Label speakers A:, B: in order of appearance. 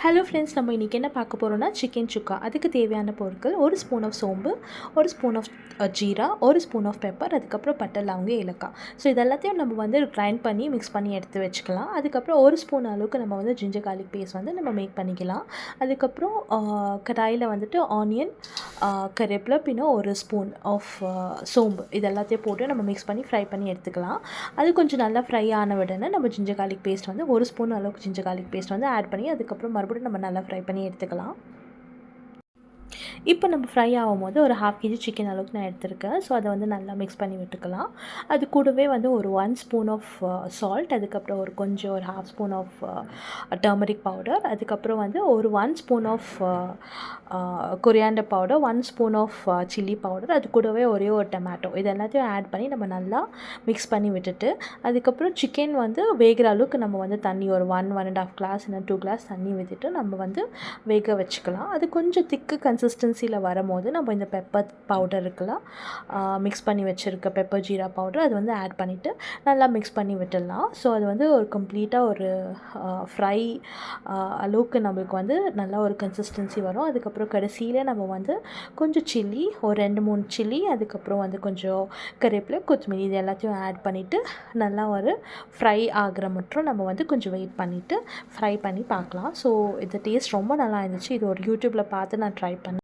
A: Hello friends, நம்ம இன்றைக்கி என்ன பார்க்க போகிறோம்னா சிக்கன் சுக்கா. அதுக்கு தேவையான பொருட்கள்: ஒரு ஸ்பூன் ஆஃப் சோம்பு, ஒரு ஸ்பூன் ஆஃப் ஜீரா, ஒரு ஸ்பூன் ஆஃப் பெப்பர், அதுக்கப்புறம் பட்டை, லவங்கம், ஏலக்காய். ஸோ இதெல்லாத்தையும் நம்ம வந்து கிரைண்ட் பண்ணி மிக்ஸ் பண்ணி எடுத்து வச்சுக்கலாம். அதுக்கப்புறம் ஒரு ஸ்பூன் அளவுக்கு நம்ம வந்து ஜிஞ்சர் கார்லிக் பேஸ்ட் வந்து நம்ம மேக் பண்ணிக்கலாம். அதுக்கப்புறம் கடாயில் வந்துட்டு ஆனியன், கருவேப்பிலை, பின்ன ஒரு ஸ்பூன் ஆஃப் சோம்பு, இது எல்லாத்தையும் போட்டு நம்ம மிக்ஸ் பண்ணி ஃப்ரை பண்ணி எடுத்துக்கலாம். அது கொஞ்சம் நல்லா ஃப்ரை ஆன உடனே நம்ம ஜிஞ்சர் கார்லிக் பேஸ்ட் வந்து ஒரு ஸ்பூன் அளவுக்கு ஜிஞ்சர் கார்லிக் பேஸ்ட் வந்து ஆட் பண்ணி அதுக்கப்புறம் மறுபடியும் நம்ம நல்லா ஃப்ரை பண்ணி எடுத்துக்கலாம். இப்போ நம்ம ஃப்ரை ஆகும்போது ஒரு 1/2 kg சிக்கன் அளவுக்கு நான் எடுத்திருக்கேன். ஸோ அதை வந்து நல்லா மிக்ஸ் பண்ணி விட்டுக்கலாம். அது கூடவே வந்து ஒரு 1 ஸ்பூன் ஆஃப் சால்ட், அதுக்கப்புறம் ஒரு 1/2 ஸ்பூன் ஆஃப் டர்மரிக் பவுடர், அதுக்கப்புறம் வந்து ஒரு 1 spoon of coriander powder, 1 spoon of chilli powder, அது கூடவே ஒரே ஒரு டொமேட்டோ, இது எல்லாத்தையும் ஆட் பண்ணி நம்ம நல்லா மிக்ஸ் பண்ணி விட்டுட்டு, அதுக்கப்புறம் சிக்கன் வந்து வேகிற அளவுக்கு நம்ம வந்து தண்ணி ஒரு 1-1.5 கிளாஸ் இல்லை 2 கிளாஸ் தண்ணி விட்டுட்டு நம்ம வந்து வேக வச்சுக்கலாம். அது கொஞ்சம் திக்கு கன்சிஸ்டன்சியில் வரும்போது நம்ம இந்த பெப்பர் பவுடர் இருக்கலாம், மிக்ஸ் பண்ணி வச்சுருக்க பெப்பர் ஜீரா பவுடர், அது வந்து ஆட் பண்ணிவிட்டு நல்லா மிக்ஸ் பண்ணி விட்டுடலாம். ஸோ அது வந்து ஒரு கம்ப்ளீட்டாக ஒரு ஃப்ரை அளவுக்கு நம்மளுக்கு வந்து நல்லா ஒரு கன்சிஸ்டன்சி வரும். அதுக்கப்புறம் கடைசியில் நம்ம வந்து கொஞ்சம் சில்லி, ஒரு 2-3 சில்லி, அதுக்கப்புறம் வந்து கொஞ்சம் கருவேப்பிலை, கொத்தமல்லி, இது எல்லாத்தையும் ஆட் பண்ணிவிட்டு நல்லா ஒரு ஃப்ரை ஆகிற மட்டும் நம்ம வந்து கொஞ்சம் வெயிட் பண்ணிவிட்டு ஃப்ரை பண்ணி பார்க்கலாம். ஸோ இந்த டேஸ்ட் ரொம்ப நல்லா இருந்துச்சு. இது ஒரு யூடியூப்பில் பார்த்து நான் ட்ரை பண்ணேன்.